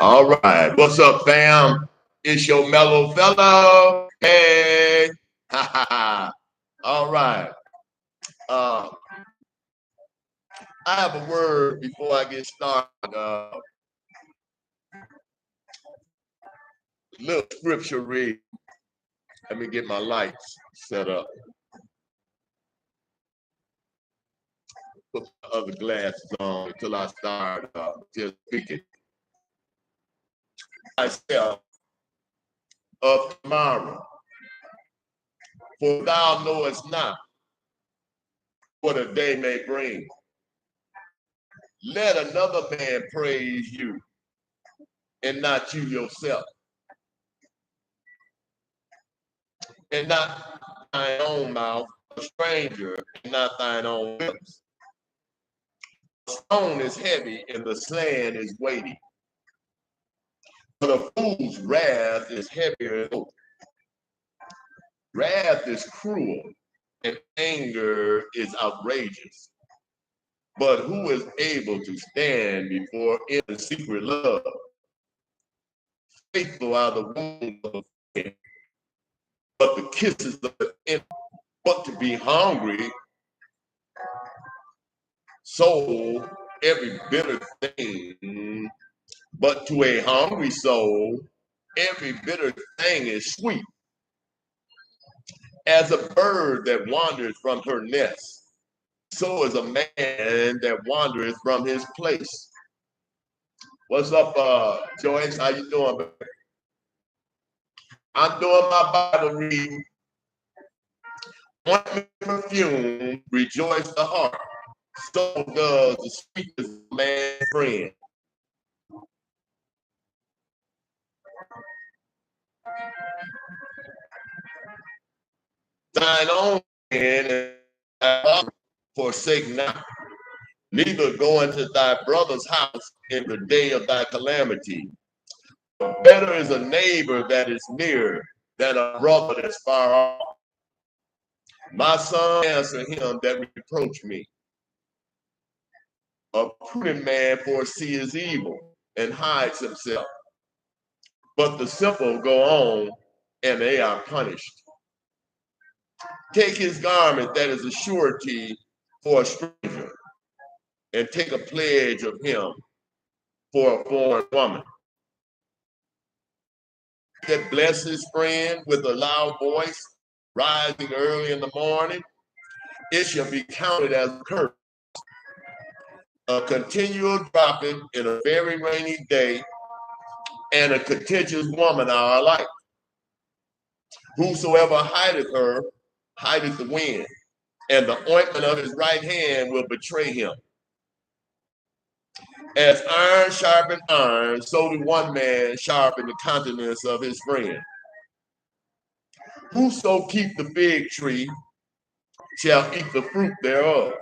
All right. What's up, fam? It's your mellow fellow. Hey. Ha ha ha. All right. Uh, I have a word before I get started. Little scripture read. Let me get my lights set up. Put my other glasses on until I start just speaking. Myself of tomorrow. For thou knowest not what a day may bring. Let another man praise you and not you yourself, and not thine own mouth, a stranger, and not thine own lips. The stone is heavy and the sand is weighty, but a fool's wrath is heavier than oak. Wrath is cruel and anger is outrageous. But who is able to stand before in secret love? Faithful are the wounds of a friend, but the kisses of the enemy. But to be hungry, soul, every bitter thing, but to a hungry soul, every bitter thing is sweet, as a bird that wanders from her nest. So is a man that wandereth from his place. What's up, Joyce? How you doing? I'm doing my Bible reading. One perfume rejoice the heart. So does the sweetest man's friend. Thine own hand and forsake not, neither go into thy brother's house in the day of thy calamity. Better is a neighbor that is near than a brother that's far off. My son, answer him that reproach me. A prudent man foresees evil and hides himself, but the simple go on and they are punished. Take his garment that is a surety for a stranger, and take a pledge of him for a foreign woman. That bless his friend with a loud voice, rising early in the morning, it shall be counted as a curse. A continual dropping in a very rainy day, and a contentious woman are alike. Whosoever hideth her, hideth the wind, and the ointment of his right hand will betray him. As iron sharpened iron, so do one man sharpen the countenance of his friend. Whoso keep the fig tree shall eat the fruit thereof.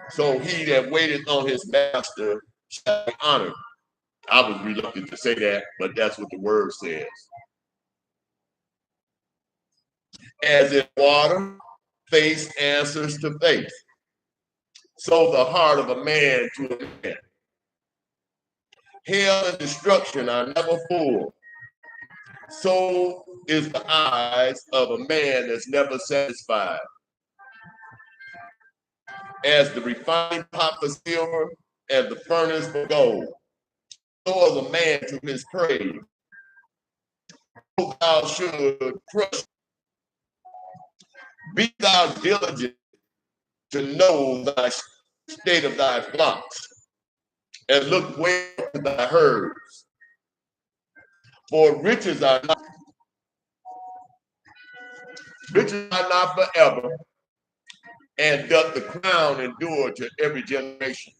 So he that waiteth on his master shall be honored. I was reluctant to say that, but that's what the word says. As in water, face answers to face. So the heart of a man to a man. Hell and destruction are never full. So is the eyes of a man that's never satisfied. As the refining pot for silver and the furnace for gold, so is a man to his praise. So thou should crush. Be thou diligent to know thy state of thy flocks, and look well to thy herds. For riches are not forever, and doth the crown endure to every generation.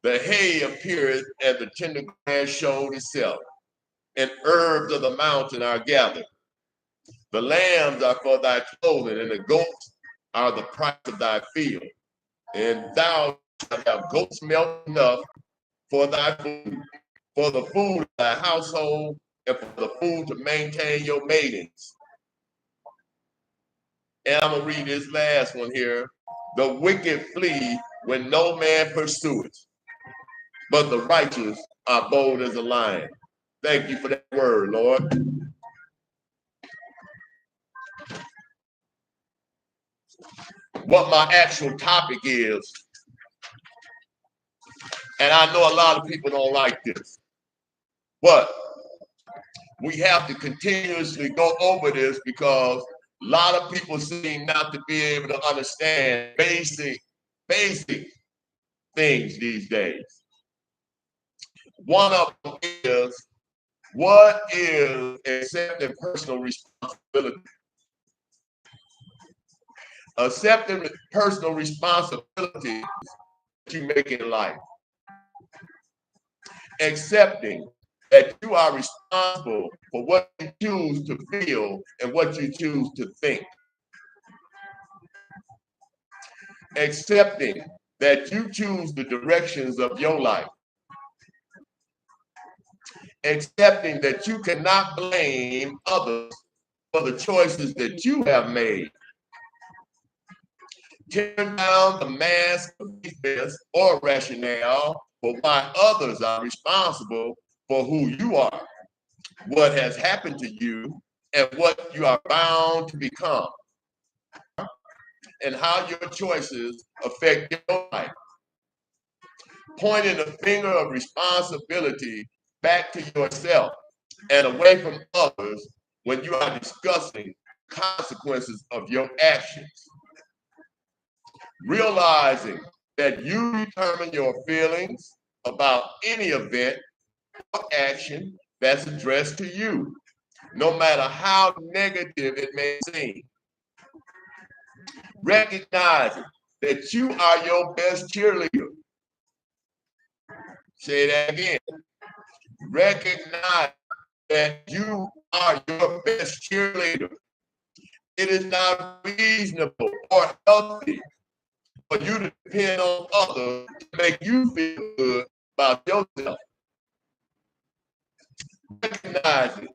The hay appeareth, and the tender grass showed itself, and herbs of the mountain are gathered. The lambs are for thy clothing, and the goats are the price of thy field. And thou shalt have goat's milk enough for thy food, for the food of thy household, and for the food to maintain your maidens. And I'm gonna read this last one here. The wicked flee when no man pursueth, but the righteous are bold as a lion. Thank you for that word, Lord. What my actual topic is, and I know a lot of people don't like this, but we have to continuously go over this because a lot of people seem not to be able to understand basic things these days. One of them is, what is accepting personal responsibility? Accepting personal responsibility that you make in life. Accepting that you are responsible for what you choose to feel and what you choose to think. Accepting that you choose the directions of your life. Accepting that you cannot blame others for the choices that you have made. Tear down the mask of defense or rationale for why others are responsible for who you are, what has happened to you, and what you are bound to become, and how your choices affect your life. Pointing the finger of responsibility back to yourself and away from others when you are discussing consequences of your actions. Realizing that you determine your feelings about any event or action that's addressed to you, no matter how negative it may seem. Recognizing that you are your best cheerleader. Say that again. Recognize that you are your best cheerleader. It is not reasonable or healthy for you to depend on others to make you feel good about yourself. Recognizing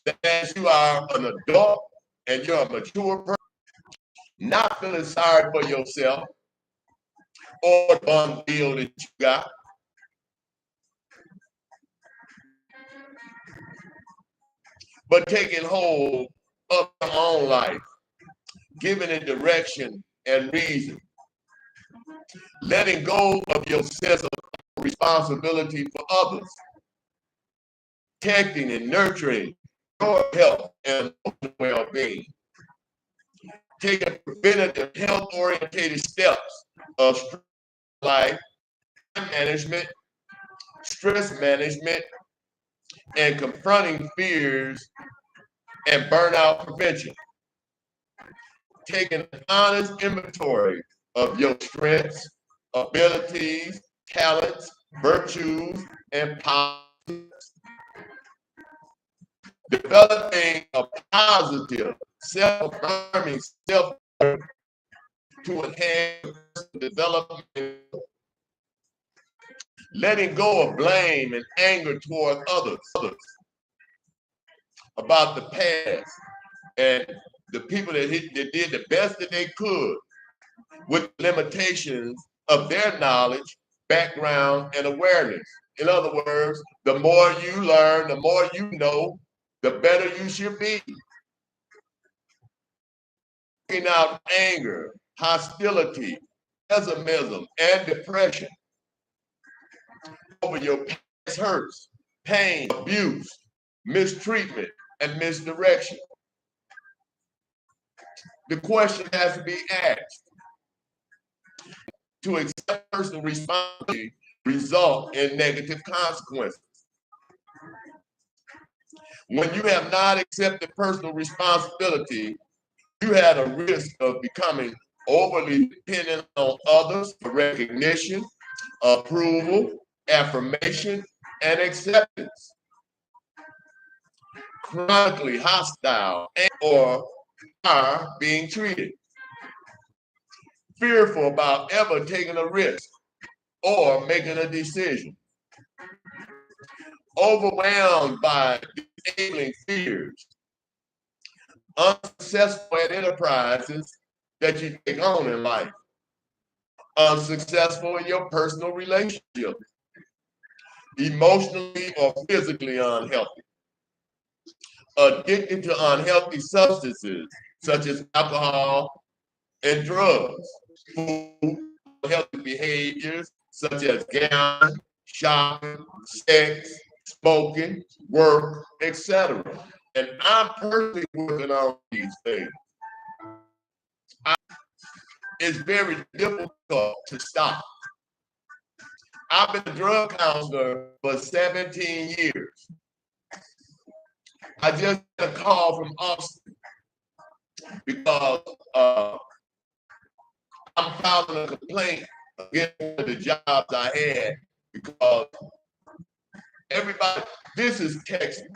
that as you are an adult and you're a mature person, not feeling sorry for yourself or the one deal that you got. But taking hold of your own life, giving it direction and reason, letting go of your sense of responsibility for others, protecting and nurturing your health and emotional well-being, taking preventative health-oriented steps of life management, stress management, and confronting fears and burnout prevention. Taking an honest inventory of your strengths, abilities, talents, virtues, and powers. Developing a positive, self-affirming self to enhance development. Letting go of blame and anger toward others about the past and the people that did the best that they could with limitations of their knowledge, background, and awareness. In other words, the more you learn, the more you know, the better you should be. Taking out anger, hostility, pessimism, and depression over your past hurts, pain, abuse, mistreatment, and misdirection. The question has to be asked. To accept personal responsibility result in negative consequences. When you have not accepted personal responsibility, you had a risk of becoming overly dependent on others for recognition, approval, affirmation, and acceptance. Chronically hostile or are being treated. Fearful about ever taking a risk or making a decision. Overwhelmed by disabling fears. Unsuccessful at enterprises that you take on in life. unsuccessful in your personal relationship, emotionally or physically unhealthy, addicted to unhealthy substances such as alcohol and drugs, food, unhealthy behaviors such as gambling, shopping, sex, smoking, work, etc. And I'm personally working on these things. It's very difficult to stop. I've been a drug counselor for 17 years. I just got a call from Austin because I'm filing a complaint against one of the jobs I had because everybody, this is Texas.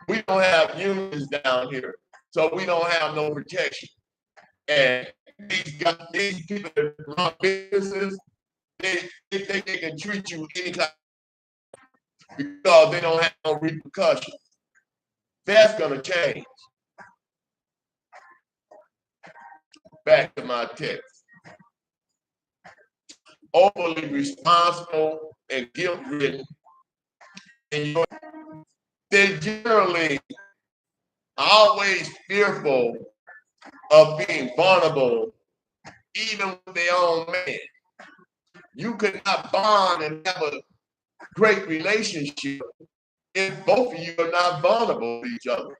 We don't have unions down here, so we don't have no protection. And these people that run businesses, they think they can treat you any kind because they don't have no repercussions. That's gonna change. Back to my text. Overly responsible and guilt-ridden, and they're generally always fearful of being vulnerable, even with their own man. You could not bond and have a great relationship if both of you are not vulnerable to each other.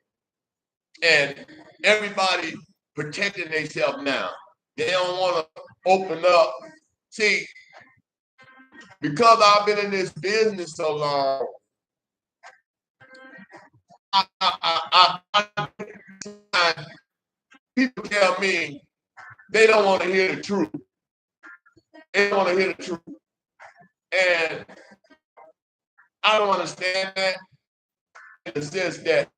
And everybody protecting themselves now. They don't want to open up. See, because I've been in this business so long, people tell me they don't want to hear the truth. They don't want to hear the truth. And I don't understand that in the sense that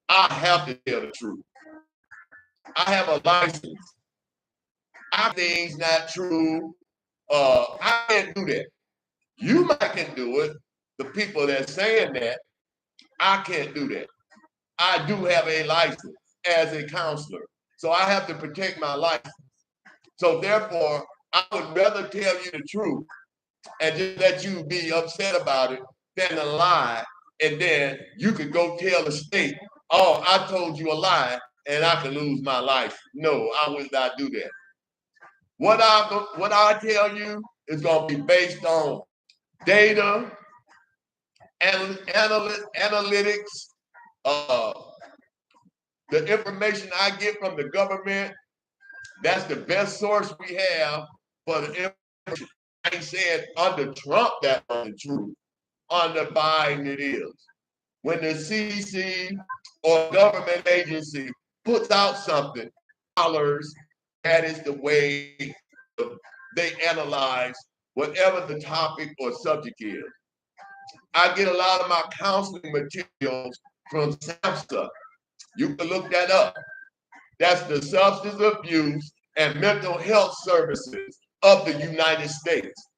I have to tell the truth. I have a license. I things not true. I can't do that. You might can do it. The people that saying that, I can't do that. I do have a license as a counselor. So I have to protect my license. So therefore, I would rather tell you the truth and just let you be upset about it than to lie. And then you could go tell the state, oh, I told you a lie and I could lose my life. No, I would not do that. What I tell you is going to be based on data, analytics, uh, the information I get from the government. That's the best source we have for the information. I ain't saying under Trump that wasn't true. Under Biden it is. When the CDC or government agency puts out something, dollars, that is the way they analyze whatever the topic or subject is. I get a lot of my counseling materials from SAMHSA. You can look that up. That's the Substance Abuse and Mental Health Services of the United States.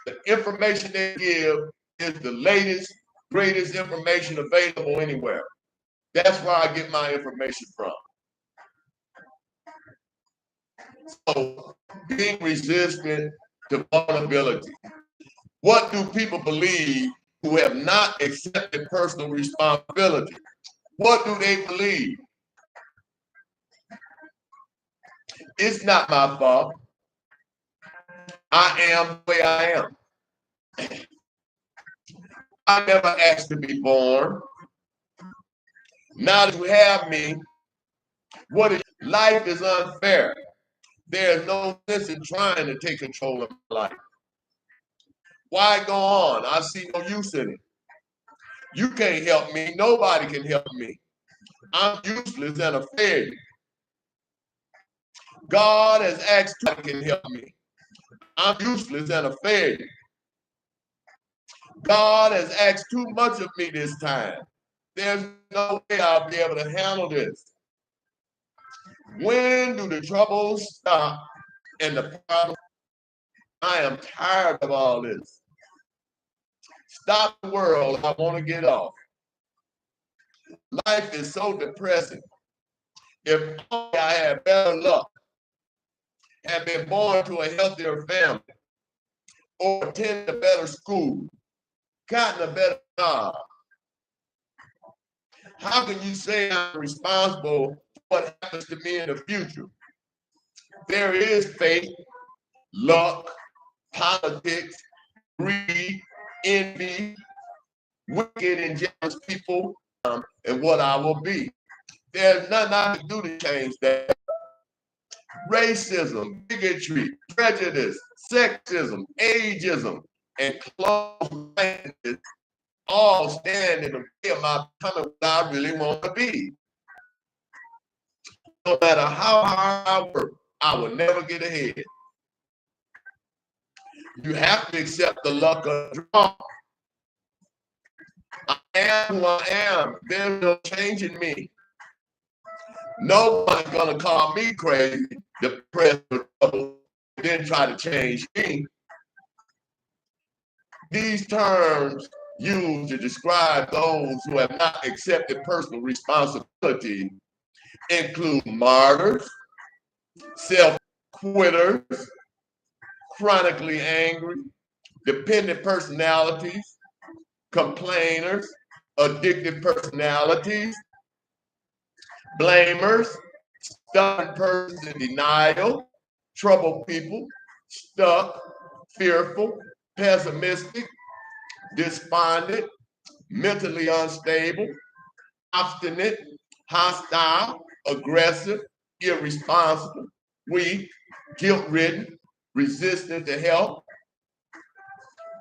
The information they give is the latest, greatest information available anywhere. That's where I get my information from. So, being resistant to vulnerability. What do people believe who have not accepted personal responsibility? What do they believe? It's not my fault. I am the way I am. I never asked to be born. Now that you have me, life is unfair. There's no sense in trying to take control of my life. Why go on? I see no use in it. You can't help me. Nobody can help me. I'm useless and a failure. God has asked nobody can help me. I'm useless and a failure. God has asked too much of me this time. There's no way I'll be able to handle this. When do the troubles stop and the problems? I am tired of all this. Stop the world. I want to get off. Life is so depressing. If only I had better luck, have been born to a healthier family, or attended a better school, gotten a better job, how can you say I'm responsible for what happens to me in the future? There is fate, luck, politics, greed, envy, wicked and jealous people, and what I will be. There's nothing I can do to change that. Racism, bigotry, prejudice, sexism, ageism, and closed-mindedness all stand in the way of my becoming what I really want to be. No matter how hard I work, I will never get ahead. You have to accept the luck of the draw. I am who I am. There's no changing me. No one's gonna call me crazy, depressed, or trouble, then try to change me. These terms used to describe those who have not accepted personal responsibility include martyrs, self-quitters, chronically angry, dependent personalities, complainers, addictive personalities, blamers, stubborn persons in denial, troubled people, stuck, fearful, pessimistic, despondent, mentally unstable, obstinate, hostile, aggressive, irresponsible, weak, guilt-ridden, resistant to help,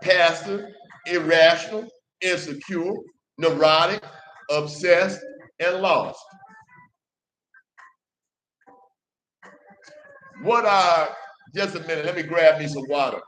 passive, irrational, insecure, neurotic, obsessed, and lost. What are, just a minute, let me grab me some water.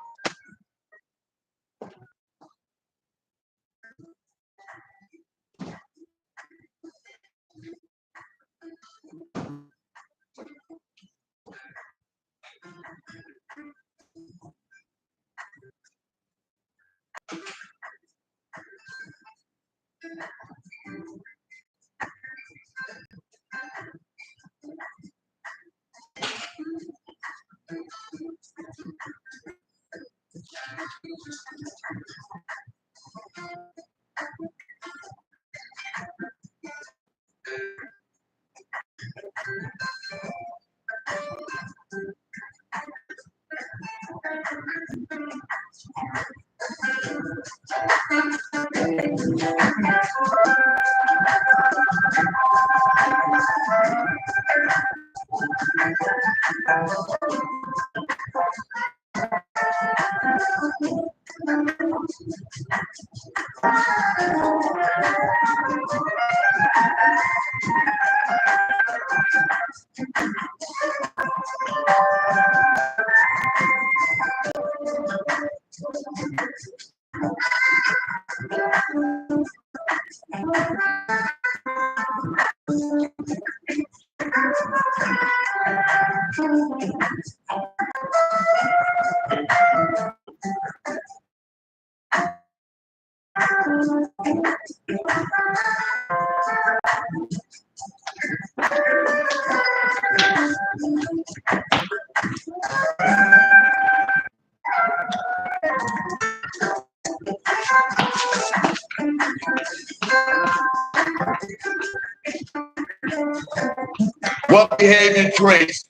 What behavior traits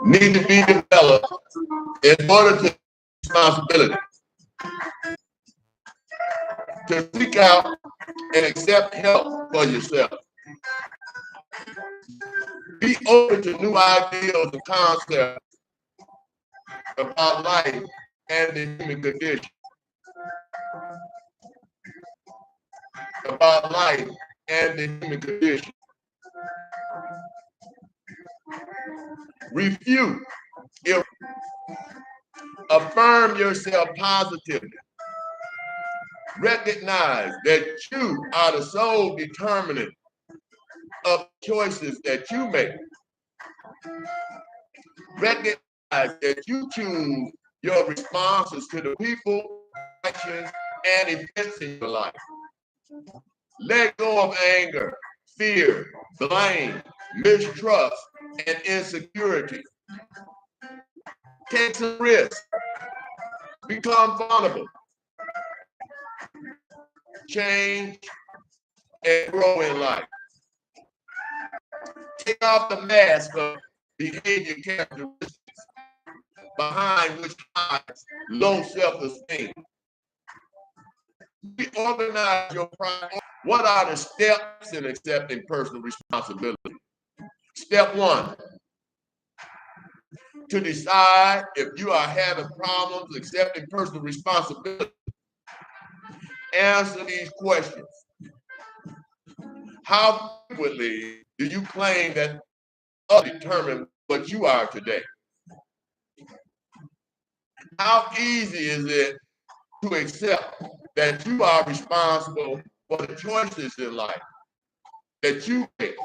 need to be developed in order to take responsibility? To seek out and accept help for yourself. Be open to new ideas and concepts about life and the human condition. About life and the human condition. Refute. Affirm yourself positively. Recognize that you are the sole determinant of choices that you make. Recognize that you choose your responses to the people, actions, and events in your life. Let go of anger, fear, blame, mistrust, and insecurity. Take some risks. Become vulnerable. Change and grow in life. Take off the mask of behavior characteristics behind which hides low self-esteem. Reorganize your priorities. What are the steps in accepting personal responsibility? Step one, to decide if you are having problems accepting personal responsibility, answer these questions. How frequently do you claim that others determine what you are today? How easy is it to accept that you are responsible for the choices in life that you make?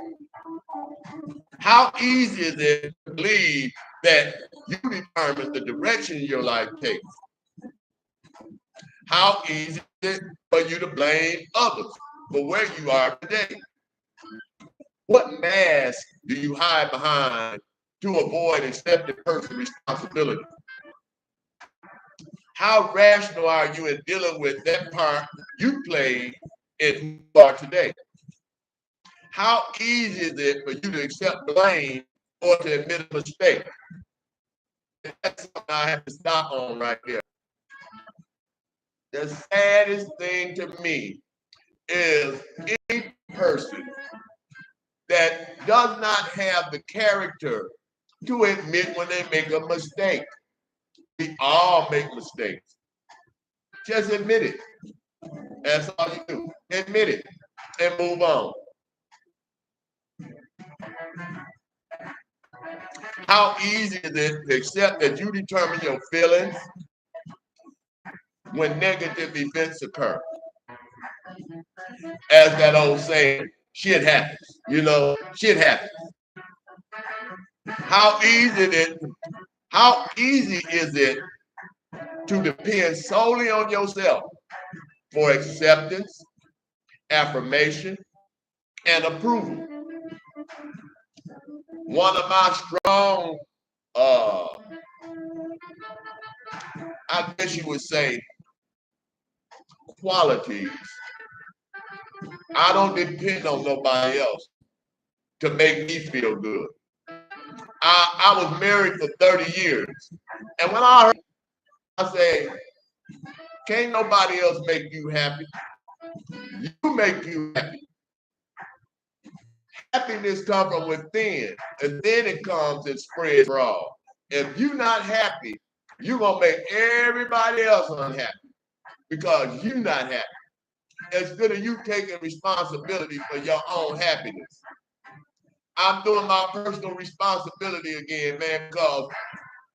How easy is it to believe that you determine the direction your life takes? How easy is it for you to blame others for where you are today? What mask do you hide behind to avoid accepting personal responsibility? How rational are you in dealing with that part you played in who you are today? How easy is it for you to accept blame or to admit a mistake? That's something I have to stop on right there. The saddest thing to me is any person that does not have the character to admit when they make a mistake. We all make mistakes. Just admit it. That's all you do. Admit it and move on. How easy is it to accept that you determine your feelings when negative events occur? As that old saying, shit happens. Shit happens. How easy is it to depend solely on yourself for acceptance, affirmation, and approval? One of my strong, I guess you would say, qualities. I don't depend on nobody else to make me feel good. I was married for 30 years. And when I heard, I say, can't nobody else make you happy. You make you happy. Happiness comes from within, and then it comes and spreads abroad. If you're not happy, you're going to make everybody else unhappy because you're not happy. It's good of you taking responsibility for your own happiness. I'm doing my personal responsibility again, man, because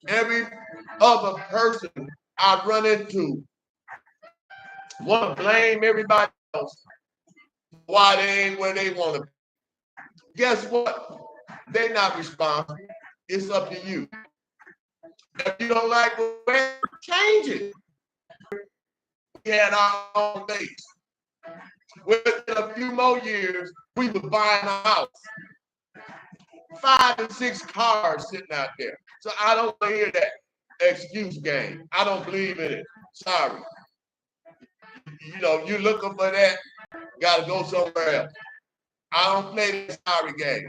every other person I run into want to blame everybody else why they ain't where they want to be. Guess what? They're not responsible. It's up to you. If you don't like it, change it. We had our own days. Within a few more years, we were buying a house. 5 and 6 cars sitting out there. So I don't want to hear that excuse game. I don't believe in it. Sorry. You looking for that, got to go somewhere else. I don't play the sorry game.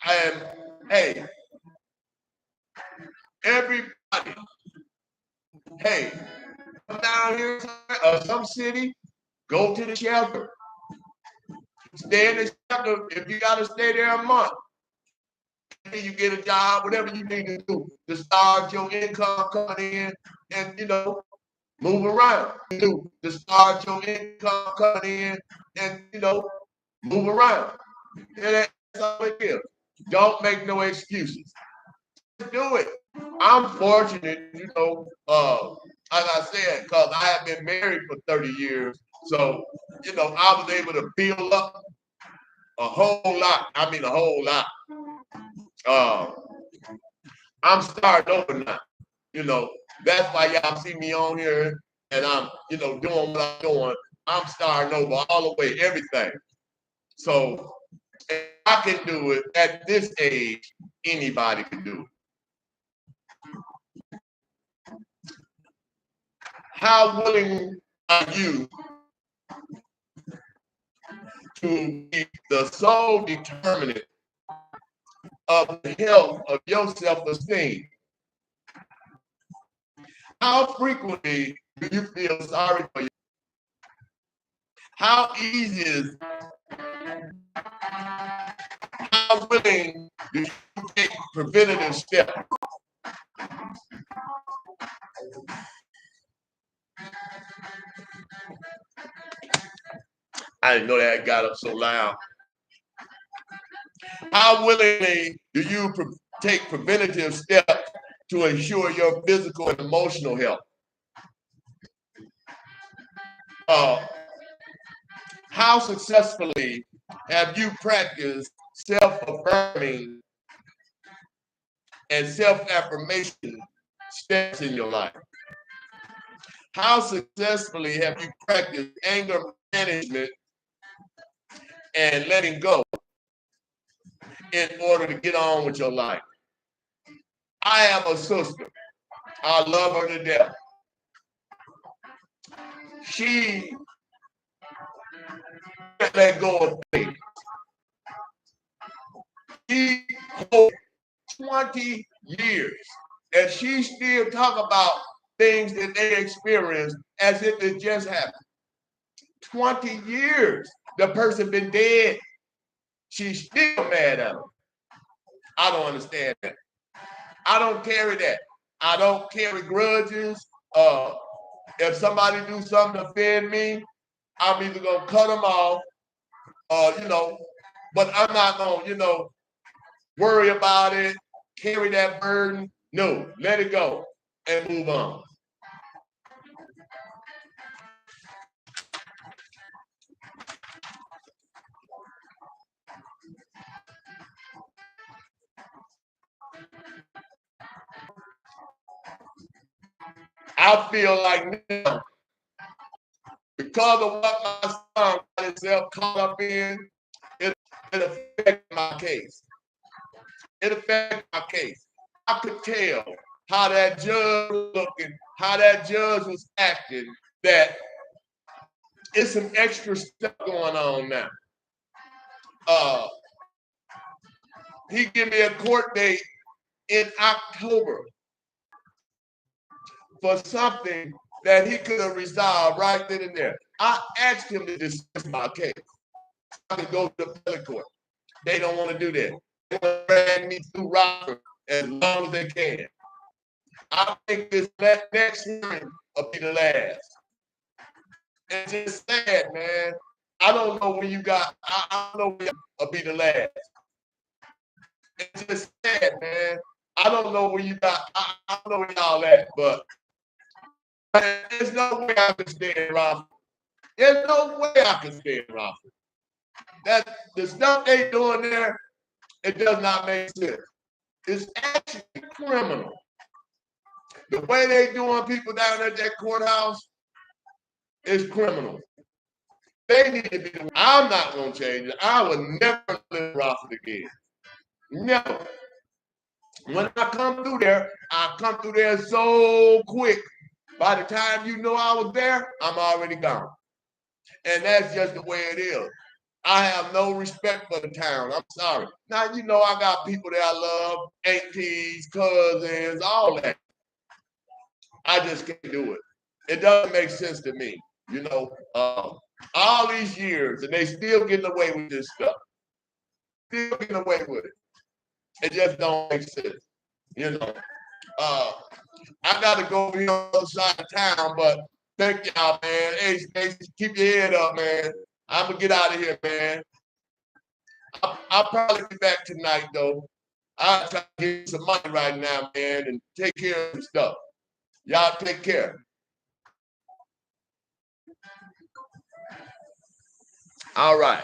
And hey, everybody, hey, come down here some city, go to the shelter. Stay in the shelter if you got to stay there a month. You get a job, whatever you need to do to start your income coming in and, move around. To start your income coming in and, move around. And that's all it is. Don't make no excuses. Just do it. I'm fortunate, like I said, because I have been married for 30 years. So, I was able to build up a whole lot. I mean, a whole lot. I'm starting over now. That's why y'all see me on here and I'm, doing what I'm doing. I'm starting over all the way, everything. So if I can do it at this age, anybody can do it. How willing are you to be the sole determinant of the health of your self-esteem? How frequently do you feel sorry for yourself? How easy is, how willing do you take preventative steps? I didn't know that got up so loud. How willingly do you take preventative steps to ensure your physical and emotional health? How successfully have you practiced self-affirming and self-affirmation steps in your life? How successfully have you practiced anger management and letting go in order to get on with your life? I have a sister. I love her to death. She can't let go of things. She holds 20 years, and she still talk about things that they experienced as if it just happened. 20 years. The person been dead. She's still mad at him. I don't understand that. I don't carry that. I don't carry grudges. If somebody do something to offend me, I'm either gonna cut them off, but I'm not gonna, worry about it, carry that burden. No, let it go and move on. I feel like now, because of what my son got himself caught up in, it affected my case. It affected my case. I could tell how that judge was looking, how that judge was acting, that it's some extra stuff going on now. He gave me a court date in October for something that he could have resolved right then and there. I asked him to dismiss my case. I could go to the appellate court. They don't want to do that. They want to drag me through Rockford as long as they can. I think this next hearing will be the last. It's just sad, man. I don't know where you got. I don't know where will be the last. It's just sad, man. I don't know where you got. I don't know where y'all at, but there's no way I can stay in Rockford. There's no way I can stay in Rockford. That the stuff they doing there, it does not make sense. It's actually criminal. The way they doing people down at that courthouse is criminal. They need to be. I'm not gonna change it. I would never live in Rockford again. Never. When I come through there, I come through there so quick. By the time you know I was there, I'm already gone. And that's just the way it is. I have no respect for the town. I'm sorry. Now, I got people that I love, aunties, cousins, all that. I just can't do it. It doesn't make sense to me. All these years, and they still getting away with this stuff. Still getting away with it. It just don't make sense. I gotta go over here on the other side of town, but thank y'all, man. Hey, Stacey, keep your head up, man. I'm gonna get out of here, man. I'll probably be back tonight, though. I'll try to get you some money right now, man, and take care of some stuff. Y'all take care. All right.